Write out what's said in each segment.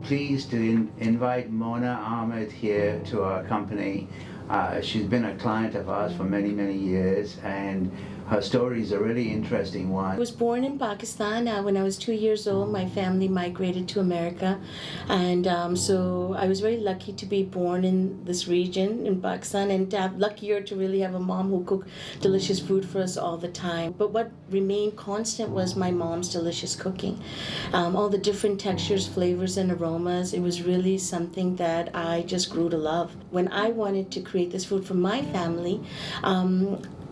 pleased to invite Mona Ahmad here to our company. She's been a client of ours for many, many years, and her story is a really interesting one. I was born in Pakistan. When I was 2 years old, my family migrated to America, and so I was very lucky to be born in this region in Pakistan, and to have luckier to really have a mom who cooked delicious food for us all the time. But what remained constant was my mom's delicious cooking. All the different textures, flavors, and aromas. It was really something that I just grew to love. When I wanted to create this food for my family,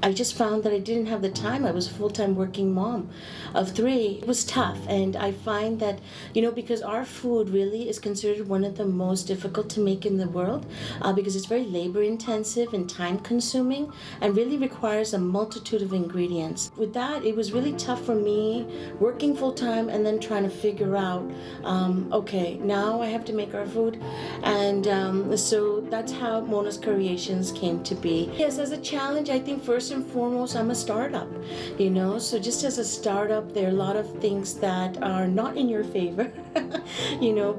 I just found that I didn't have the time. I was a full-time working mom of 3. It was tough, and I find that, because our food really is considered one of the most difficult to make in the world, because it's very labor-intensive and time-consuming, and really requires a multitude of ingredients. With that, it was really tough for me, working full-time and then trying to figure out, okay, now I have to make our food, and so that's how Mona's Curryations came to be. Yes, as a challenge, I think first and foremost, I'm a startup, so just as a startup, there are a lot of things that are not in your favor.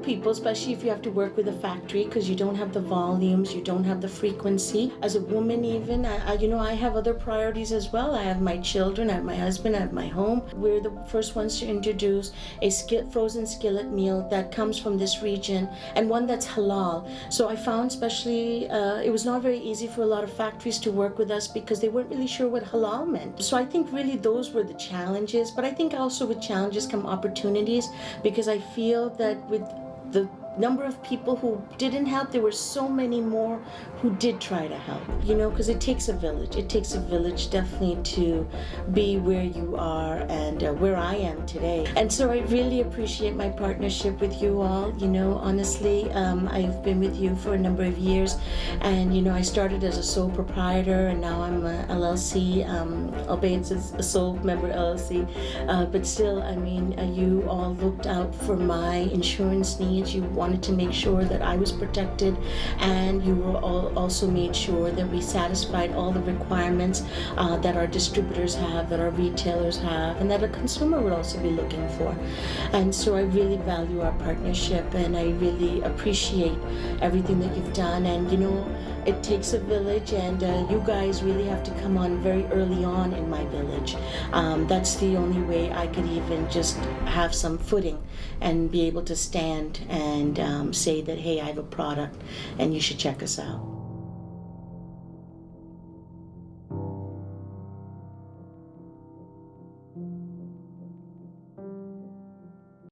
People, especially if you have to work with a factory, because you don't have the volumes, you don't have the frequency. As a woman, even, I have other priorities as well. I have my children, I have my husband, I have my home. We're the first ones to introduce a frozen skillet meal that comes from this region, and one that's halal. So I found, especially, it was not very easy for a lot of factories to work with us because they weren't really sure what halal meant. So I think really those were the challenges, but I think also with challenges come opportunities, because I feel that with the number of people who didn't help, there were so many more who did try to help, because it takes a village. It takes a village definitely to be where you are and where I am today. And so I really appreciate my partnership with you all. Honestly, I've been with you for a number of years, and I started as a sole proprietor, and now I'm a LLC, albeit it's a sole member LLC, but still, you all looked out for my insurance needs. You wanted to make sure that I was protected, and you were also made sure that we satisfied all the requirements that our distributors have, that our retailers have, and that a consumer would also be looking for. And so I really value our partnership, and I really appreciate everything that you've done. And it takes a village, and you guys really have to come on very early on in my village. That's the only way I could even just have some footing and be able to stand and say that, hey, I have a product and you should check us out.